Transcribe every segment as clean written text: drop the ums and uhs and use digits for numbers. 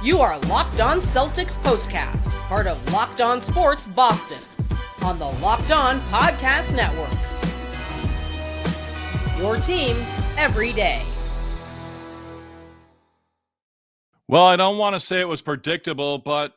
You are Locked On Celtics Postcast, part of Locked On Sports Boston, on the Locked On Podcast Network. Your team every day. Well, I don't want to say it was predictable, but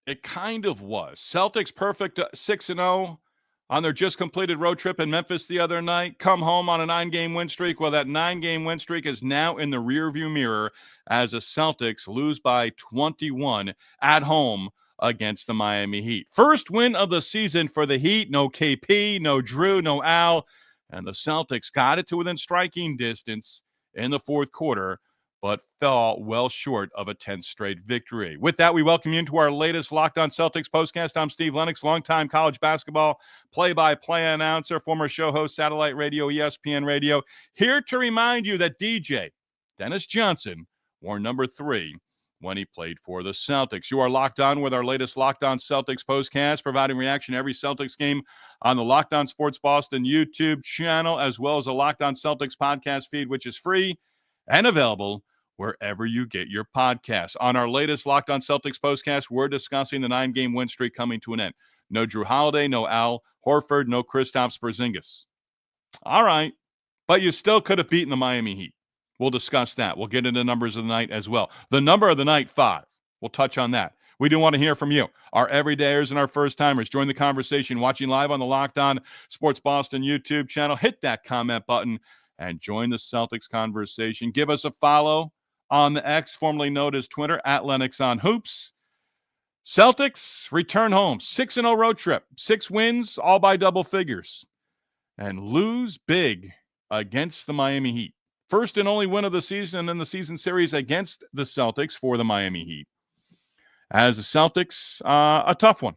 it kind of was. Celtics perfect 6-0 on their just completed road trip in Memphis the other night. Come home on a 9-game win streak. Well, that 9-game win streak is now in the rearview mirror as the Celtics lose by 21 at home against the Miami Heat. First win of the season for the Heat. No KP, no Jrue, no Al. And the Celtics got it to within striking distance in the fourth quarter, but fell well short of a 10th straight victory. With that, we welcome you into our latest Locked On Celtics postcast. I'm Steve Lennox, longtime college basketball play-by-play announcer, former show host, satellite radio, ESPN radio, here to remind you that DJ Dennis Johnson wore number 3 when he played for the Celtics. You are locked on with our latest Locked On Celtics postcast, providing reaction to every Celtics game on the Locked On Sports Boston YouTube channel, as well as a Locked On Celtics podcast feed, which is free and available wherever you get your podcasts. On our latest Locked On Celtics postcast, we're discussing the 9-game win streak coming to an end. No Jrue Holiday, no Al Horford, no Kristaps Porzingis. All right, but you still could have beaten the Miami Heat. We'll discuss that. We'll get into numbers of the night as well. The number of the night, 5. We'll touch on that. We do want to hear from you, our everydayers and our first-timers. Join the conversation watching live on the Locked On Sports Boston YouTube channel. Hit that comment button and join the Celtics conversation. Give us a follow on the X, formerly known as Twitter, at Lennox on Hoops. Celtics return home. 6-0 road trip. 6 wins, all by double figures. And lose big against the Miami Heat. First and only win of the season in the season series against the Celtics for the Miami Heat. As the Celtics, a tough one.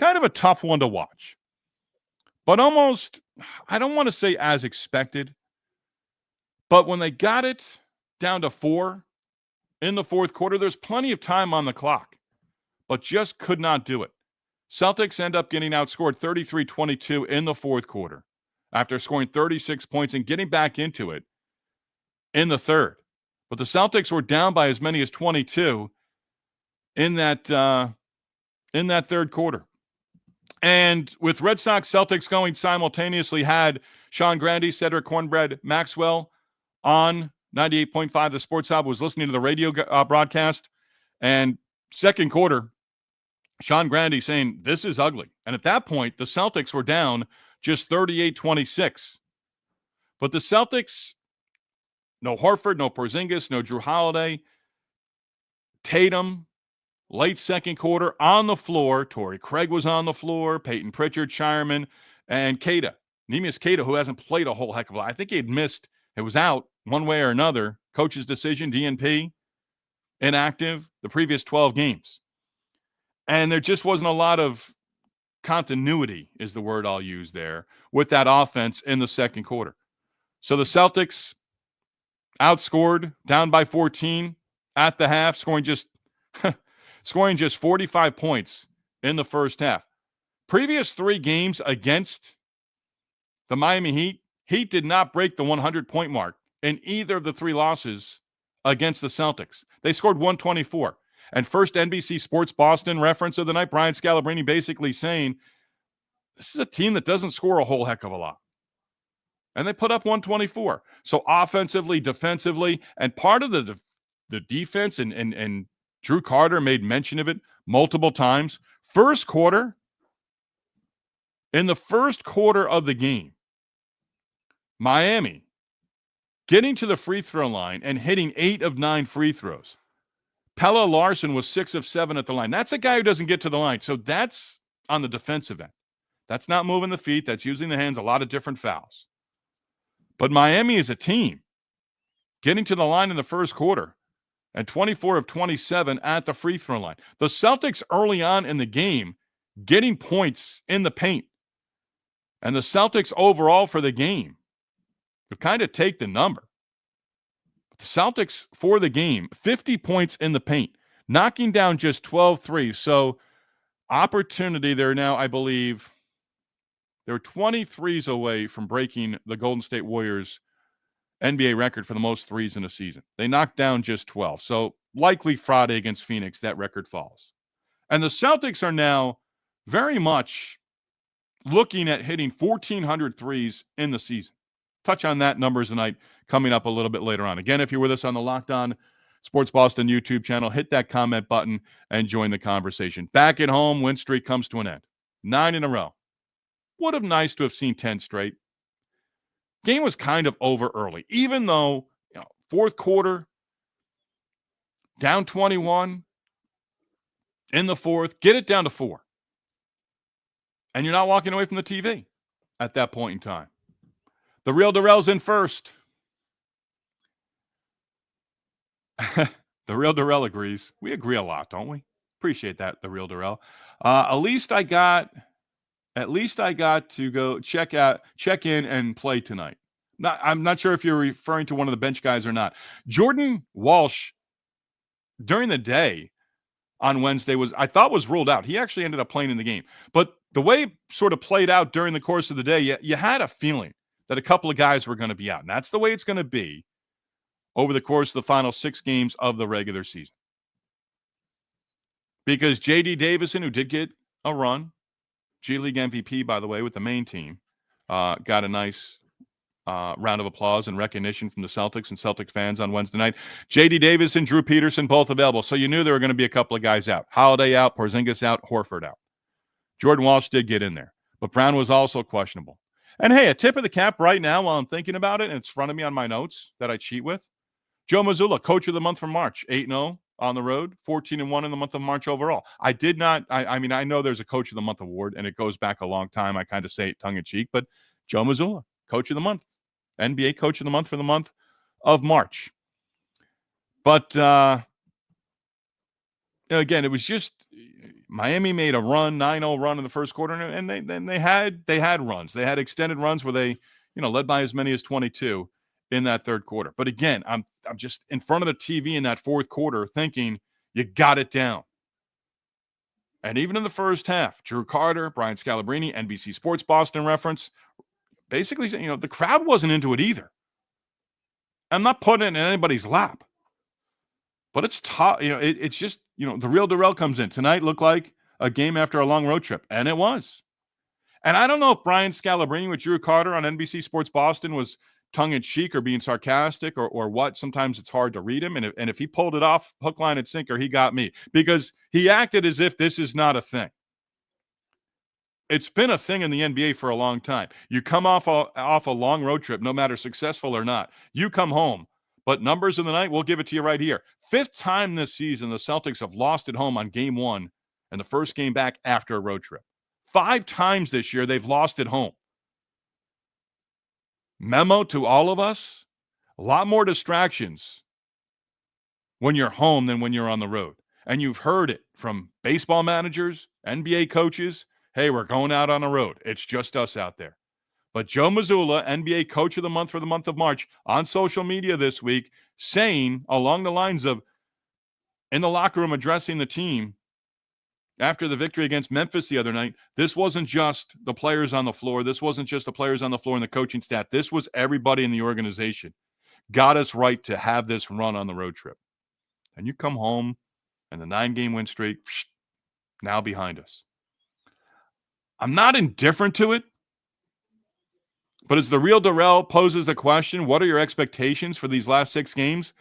Kind of a tough one to watch. But almost, I don't want to say as expected, but when they got it down to 4 in the fourth quarter, there's plenty of time on the clock, but just could not do it. Celtics end up getting outscored 33-22 in the fourth quarter after scoring 36 points and getting back into it in the third. But the Celtics were down by as many as 22 in that third quarter. And with Red Sox Celtics going simultaneously, had Sean Grande, Cedric Cornbread, Maxwell on 98.5. The Sports Hub was listening to the radio broadcast. And second quarter, Sean Grande saying, this is ugly. And at that point, the Celtics were down just 38-26. But the Celtics, no Horford, no Porzingis, no Jrue Holiday. Tatum, late second quarter, on the floor. Torrey Craig was on the floor. Payton Pritchard, Shireman, and Keita. Neemias Keita, who hasn't played a whole heck of a lot. I think he had missed. It was out one way or another. Coach's decision, DNP, inactive the previous 12 games. And there just wasn't a lot of continuity, is the word I'll use there, with that offense in the second quarter. So the Celtics outscored, down by 14 at the half, scoring just 45 points in the first half. Previous 3 games against the Miami Heat, Heat did not break the 100-point mark in either of the 3 losses against the Celtics. They scored 124. And first NBC Sports Boston reference of the night, Brian Scalabrine basically saying, this is a team that doesn't score a whole heck of a lot. And they put up 124. So offensively, defensively, and part of the defense, and Drew Carter made mention of it multiple times. In the first quarter of the game, Miami getting to the free throw line and hitting 8 of 9 free throws. Pelle Larsson was 6 of 7 at the line. That's a guy who doesn't get to the line. So that's on the defensive end. That's not moving the feet. That's using the hands, a lot of different fouls. But Miami is a team getting to the line in the first quarter and 24 of 27 at the free throw line. The Celtics early on in the game getting points in the paint. And the Celtics overall for the game to kind of take the number. The Celtics for the game, 50 points in the paint, knocking down just 12 threes. So opportunity there now, I believe, they're 23s away from breaking the Golden State Warriors NBA record for the most threes in a season. They knocked down just 12. So likely Friday against Phoenix, that record falls. And the Celtics are now very much looking at hitting 1,400 threes in the season. Touch on that numbers tonight coming up a little bit later on. Again, if you're with us on the Locked On Sports Boston YouTube channel, hit that comment button and join the conversation. Back at home, win streak comes to an end. 9 in a row. Would have nice to have seen 10 straight. Game was kind of over early, even though, fourth quarter, down 21 in the fourth, get it down to 4. And you're not walking away from the TV at that point in time. The real Darrell's in first. The real Darrell agrees. We agree a lot, don't we? Appreciate that, the real Darrell. At least I got to go check in and play tonight. I'm not sure if you're referring to one of the bench guys or not. Jordan Walsh, during the day on Wednesday, I thought was ruled out. He actually ended up playing in the game. But the way it sort of played out during the course of the day, you had a feeling that a couple of guys were going to be out. And that's the way it's going to be over the course of the final 6 games of the regular season. Because J.D. Davison, who did get a run, G League MVP, by the way, with the main team, got a nice round of applause and recognition from the Celtics and Celtic fans on Wednesday night. J.D. Davison, Drew Peterson, both available. So you knew there were going to be a couple of guys out. Holiday out, Porzingis out, Horford out. Jordan Walsh did get in there, but Brown was also questionable. And hey, a tip of the cap right now while I'm thinking about it, and it's in front of me on my notes that I cheat with. Joe Mazzulla, coach of the month for March, 8-0 on the road, 14-1 in the month of March overall. I know there's a coach of the month award, and it goes back a long time. I kind of say it tongue-in-cheek, but Joe Mazzulla, coach of the month, NBA coach of the month for the month of March. But again, it was just Miami made a run, 9-0 run in the first quarter, and they had runs. They had extended runs where they, led by as many as 22 in that third quarter. But again, I'm just in front of the TV in that fourth quarter thinking you got it down. And even in the first half, Drew Carter, Brian Scalabrine, NBC Sports Boston reference, basically, the crowd wasn't into it either. I'm not putting it in anybody's lap. But it's tough. It's just, the real Darrell comes in. Tonight looked like a game after a long road trip, and it was. And I don't know if Brian Scalabrine with Drew Carter on NBC Sports Boston was tongue-in-cheek or being sarcastic or what. Sometimes it's hard to read him. And if he pulled it off hook, line, and sinker, he got me. Because he acted as if this is not a thing. It's been a thing in the NBA for a long time. You come off a long road trip, no matter successful or not. You come home. But numbers of the night, we'll give it to you right here. 5th time this season, the Celtics have lost at home on game 1 and the first game back after a road trip. 5 times this year, they've lost at home. Memo to all of us, a lot more distractions when you're home than when you're on the road. And you've heard it from baseball managers, NBA coaches. Hey, we're going out on the road. It's just us out there. But Joe Mazzulla, NBA Coach of the Month for the month of March, on social media this week, saying along the lines of, in the locker room addressing the team after the victory against Memphis the other night, this wasn't just the players on the floor. This wasn't just the players on the floor and the coaching staff. This was everybody in the organization. Got us right to have this run on the road trip. And you come home, and the 9-game win streak, now behind us. I'm not indifferent to it. But as the real Darrell poses the question, what are your expectations for these last 6 games?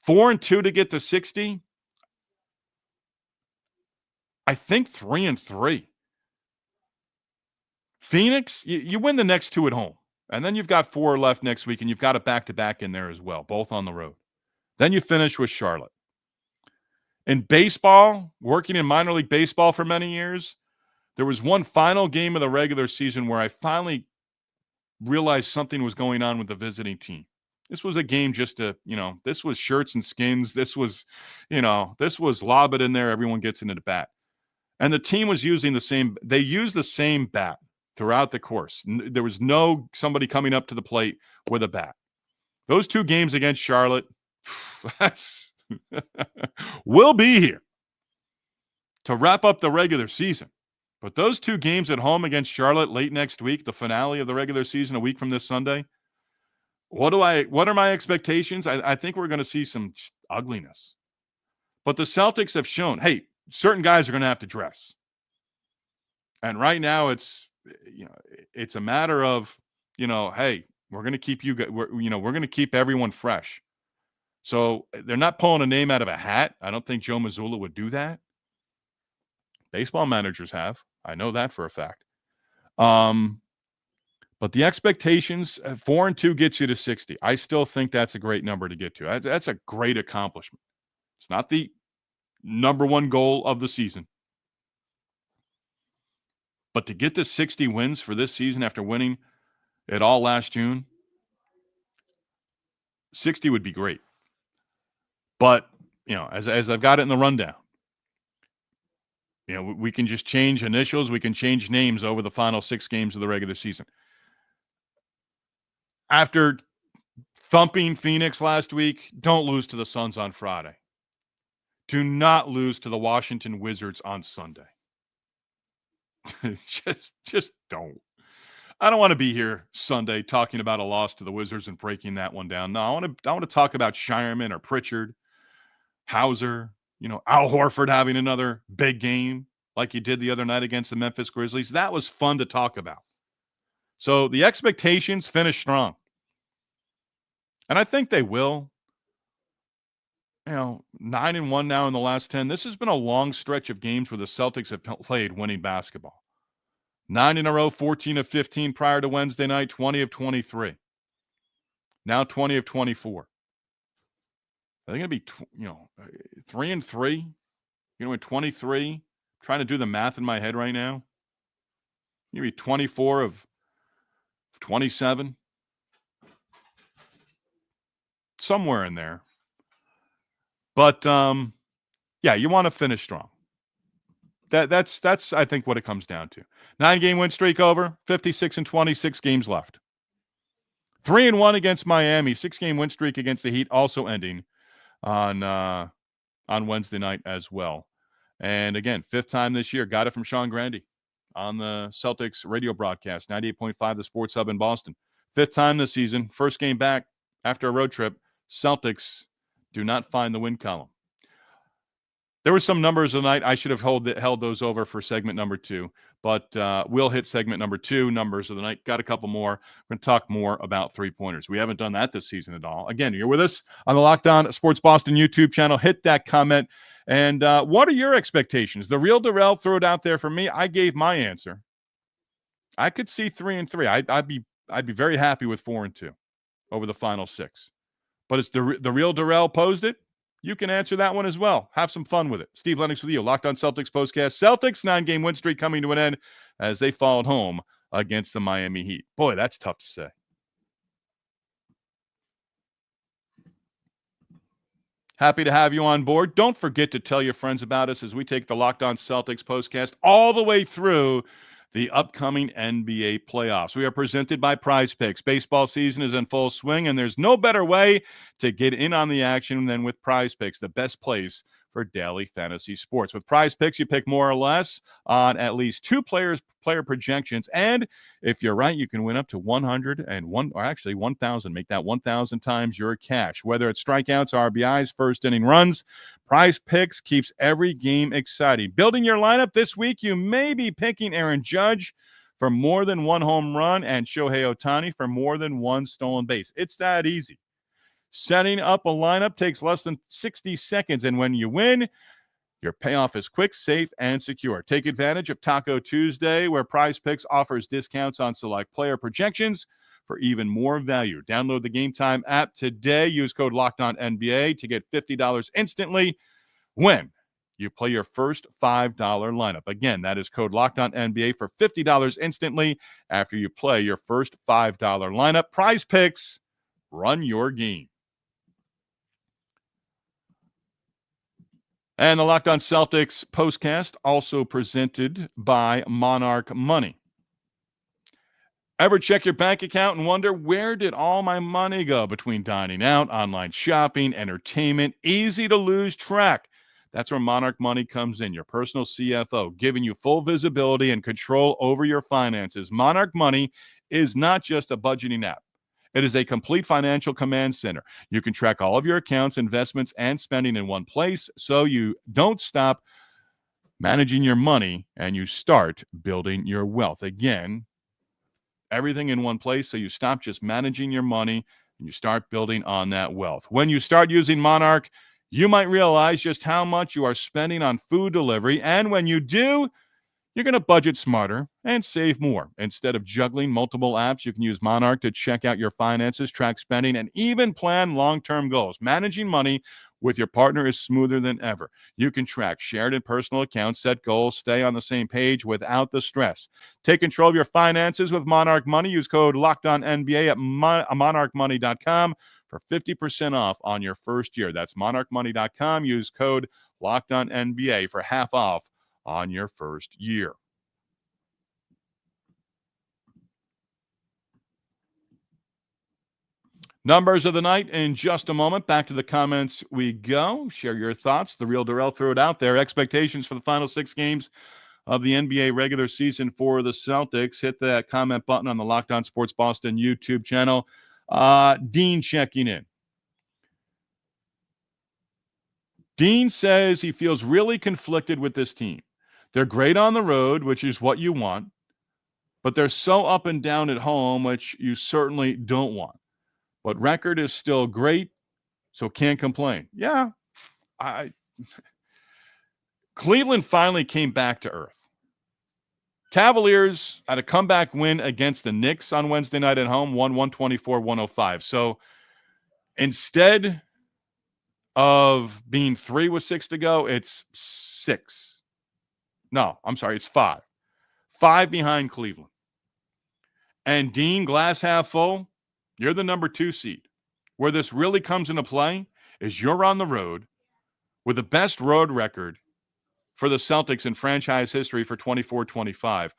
4-2 to get to 60. I think 3-3. Phoenix, you win the next 2 at home. And then you've got 4 left next week, and you've got a back-to-back in there as well, both on the road. Then you finish with Charlotte. In baseball, working in minor league baseball for many years, there was one final game of the regular season where I finally realized something was going on with the visiting team. This was a game just to, this was shirts and skins. This was, this was lob it in there. Everyone gets into the bat. And the team was using they used the same bat throughout the course. There was no somebody coming up to the plate with a bat. Those 2 games against Charlotte, will be here to wrap up the regular season. But those 2 games at home against Charlotte late next week, the finale of the regular season, a week from this Sunday, What are my expectations? I think we're going to see some ugliness. But the Celtics have shown, hey, certain guys are going to have to dress. And right now it's a matter of, hey, we're going to keep we're going to keep everyone fresh. So they're not pulling a name out of a hat. I don't think Joe Mazzulla would do that. Baseball managers have. I know that for a fact. But the expectations, 4-2 gets you to 60. I still think that's a great number to get to. That's a great accomplishment. It's not the number one goal of the season. But to get to 60 wins for this season after winning it all last June, 60 would be great. But, as I've got it in the rundown, we can just change initials. We can change names over the final 6 games of the regular season. After thumping Phoenix last week, don't lose to the Suns on Friday. Do not lose to the Washington Wizards on Sunday. just don't. I don't want to be here Sunday talking about a loss to the Wizards and breaking that one down. No, I want to talk about Shireman or Pritchard, Hauser, Al Horford having another big game like he did the other night against the Memphis Grizzlies. That was fun to talk about. So the expectations finish strong. And I think they will. 9-1 now in the last 10. This has been a long stretch of games where the Celtics have played winning basketball. 9 in a row, 14 of 15 prior to Wednesday night, 20 of 23. Now 20 of 24. Are they going to be, 3-3? You're going to win 23? I'm trying to do the math in my head right now. You're going to be 24 of 27. Somewhere in there. But, you want to finish strong. That's I think what it comes down to. 9-game win streak over, 56 and 26 games left. 3-1 against Miami, 6-game win streak against the Heat also ending on Wednesday night as well. And again, 5th time this year, got it from Sean Grandy on the Celtics radio broadcast, 98.5 The Sports Hub in Boston. 5th time this season, first game back after a road trip, Celtics do not find the win column. There were some numbers tonight. I should have held those over for segment number 2, but we'll hit segment number 2, numbers of the night. Got a couple more. We're going to talk more about three-pointers. We haven't done that this season at all. Again, you're with us on the Locked On Sports Boston YouTube channel. Hit that comment. And what are your expectations? The real Darrell threw it out there for me. I gave my answer. I could see 3-3. I'd be very happy with 4-2 over the final 6. But it's the real Darrell posed it. You can answer that one as well. Have some fun with it. Steve Lennox with you. Locked On Celtics postcast. Celtics 9-game win streak coming to an end as they followed home against the Miami Heat. Boy, that's tough to say. Happy to have you on board. Don't forget to tell your friends about us as we take the Locked On Celtics postcast all the way through the upcoming NBA playoffs. We are presented by Prize Picks. Baseball season is in full swing, and there's no better way to get in on the action than with Prize Picks, the best place for daily fantasy sports. With Prize Picks, you pick more or less on at least 2 player projections, and if you're right, you can win up to 101, or actually 1,000. Make that 1,000 times your cash. Whether it's strikeouts, RBIs, first inning runs, Prize Picks keeps every game exciting. Building your lineup this week, you may be picking Aaron Judge for more than 1 home run and Shohei Ohtani for more than 1 stolen base. It's that easy. Setting up a lineup takes less than 60 seconds, and when you win, your payoff is quick, safe, and secure. Take advantage of Taco Tuesday, where Prize Picks offers discounts on select player projections for even more value. Download the Game Time app today. Use code LOCKEDONNBA to get $50 instantly when you play your first $5 lineup. Again, that is code LOCKEDONNBA for $50 instantly after you play your first $5 lineup. Prize Picks, run your game. And the Locked On Celtics postcast also presented by Monarch Money. Ever check your bank account and wonder, where did all my money go between dining out, online shopping, entertainment? Easy to lose track. That's where Monarch Money comes in, your personal CFO, giving you full visibility and control over your finances. Monarch Money is not just a budgeting app. It is a complete financial command center. You can track all of your accounts, investments, and spending in one place so you don't stop managing your money and you start building your wealth. Again, everything in one place so you stop just managing your money and you start building on that wealth. When you start using Monarch, you might realize just how much you are spending on food delivery. And when you do, you're going to budget smarter and save more. Instead of juggling multiple apps, you can use Monarch to check out your finances, track spending, and even plan long-term goals. Managing money with your partner is smoother than ever. You can track shared and personal accounts, set goals, stay on the same page without the stress. Take control of your finances with Monarch Money. Use code LOCKEDONNBA at monarchmoney.com for 50% off on your first year. That's monarchmoney.com. Use code LOCKEDONNBA for half off on your first year. Numbers of the night in just a moment. Back to the comments we go. Share your thoughts. The Real Darrell threw it out there. Expectations for the final 6 games of the NBA regular season for the Celtics. Hit that comment button on the Locked On Sports Boston YouTube channel. Dean checking in. Dean says he feels really conflicted with this team. They're great on the road, which is what you want, but they're so up and down at home, which you certainly don't want. But record is still great, so can't complain. Yeah, Cleveland finally came back to earth. Cavaliers had a comeback win against the Knicks on Wednesday night at home, won 124-105. So instead of being 3 with 6 to go, it's 6. No, I'm sorry, it's 5. 5 behind Cleveland. And Dean, glass half full, you're the number 2 seed. Where this really comes into play is you're on the road with the best road record for the Celtics in franchise history for 24-25.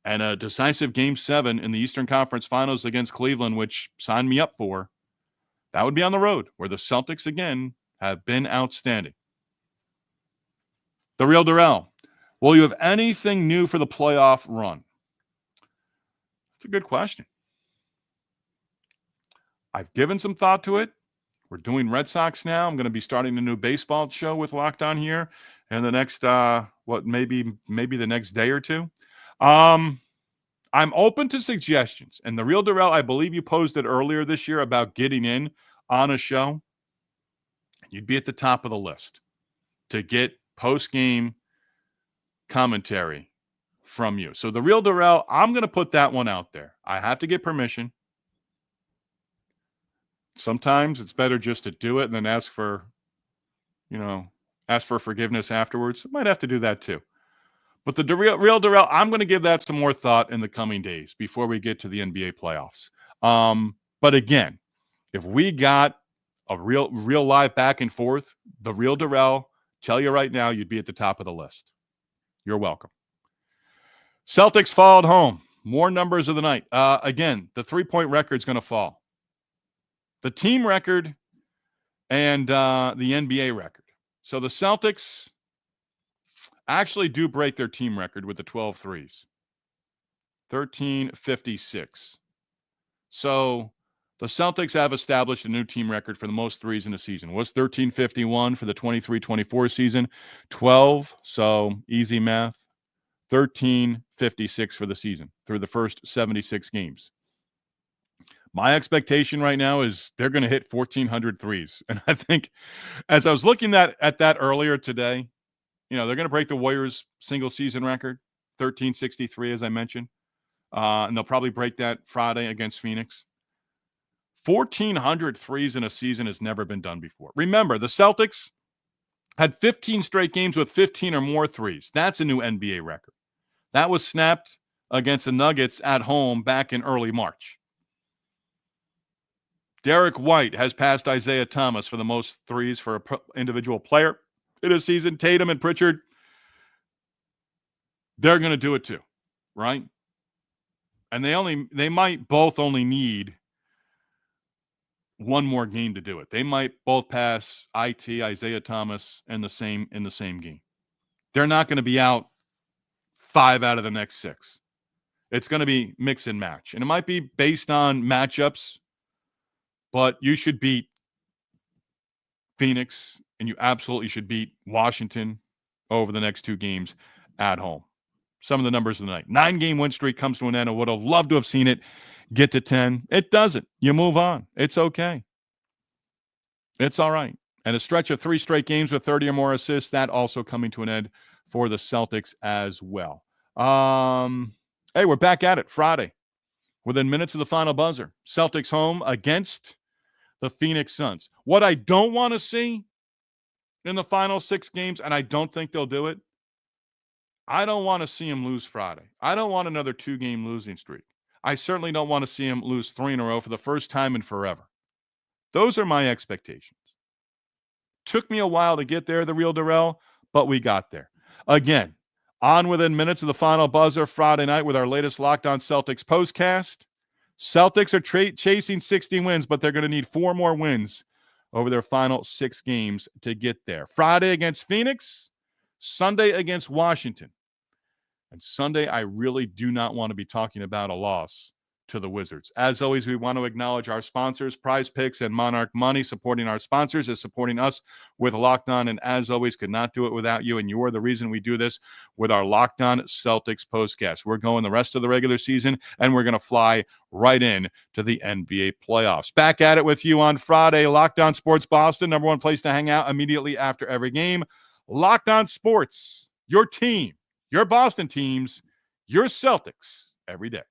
And a decisive Game 7 in the Eastern Conference Finals against Cleveland, which sign me up for. That would be on the road, where the Celtics, again, have been outstanding. The Real Darrell. Will you have anything new for the playoff run? That's a good question. I've given some thought to it. We're doing Red Sox now. I'm going to be starting a new baseball show with Locked On here in the next, maybe the next day or two. I'm open to suggestions. And the Real Darrell, I believe you posted earlier this year about getting in on a show. You'd be at the top of the list to get post-game commentary from you. So the Real Darrell, I'm going to put that one out there. I have to get permission. Sometimes it's better just to do it and then ask for forgiveness afterwards. I might have to do that too. But the Real Darrell, I'm going to give that some more thought in the coming days before we get to the NBA playoffs. But again, if we got a real live back and forth, the Real Darrell, tell you right now, you'd be at the top of the list. You're welcome. Celtics fall at home. More numbers of the night. Again, the 3-point record's going to fall. The team record and the NBA record. So the Celtics actually do break their team record with the 12 threes. 1356. So the Celtics have established a new team record for the most threes in a season. It was 1351 for the 23-24 season. 12, so easy math. 1356 for the season through the first 76 games. My expectation right now is they're going to hit 1,400 threes. And I think as I was looking at that earlier today, they're going to break the Warriors' single-season record, 1363, as I mentioned. And they'll probably break that Friday against Phoenix. 1,400 threes in a season has never been done before. Remember, the Celtics had 15 straight games with 15 or more threes. That's a new NBA record. That was snapped against the Nuggets at home back in early March. Derrick White has passed Isaiah Thomas for the most threes for an individual player in a season. Tatum and Pritchard, they're going to do it too, right? And they might both only need one more game to do it. They might both pass Isaiah Thomas in the same game. They're not going to be out 5 out of the next 6. It's going to be mix and match. And it might be based on matchups But you should beat Phoenix, and you absolutely should beat Washington over the next 2 games at home. Some of the numbers of the night. 9-game win streak comes to an end. I would have loved to have seen it get to 10. It doesn't. You move on. It's okay. It's all right. And a stretch of 3 straight games with 30 or more assists, that also coming to an end for the Celtics as well. Hey, we're back at it Friday. Within minutes of the final buzzer. Celtics home against the Phoenix Suns. What I don't want to see in the final 6 games, and I don't think they'll do it, I don't want to see them lose Friday. I don't want another 2-game losing streak. I certainly don't want to see them lose 3 in a row for the first time in forever. Those are my expectations. Took me a while to get there, the real Darrell, but we got there. Again, on within minutes of the final buzzer Friday night with our latest Locked On Celtics postcast. Celtics are chasing 60 wins, but they're going to need 4 more wins over their final 6 games to get there. Friday against Phoenix, Sunday against Washington. And Sunday, I really do not want to be talking about a loss to the Wizards. As always, we want to acknowledge our sponsors, Prize Picks and Monarch Money. Supporting our sponsors is supporting us with Locked On, and as always, could not do it without you, and you are the reason we do this with our Locked On Celtics postcast. We're going the rest of the regular season, and we're going to fly right in to the NBA playoffs. Back at it with you on Friday. Locked On Sports Boston, number 1 place to hang out immediately after every game. Locked On Sports, your team, your Boston teams, your Celtics every day.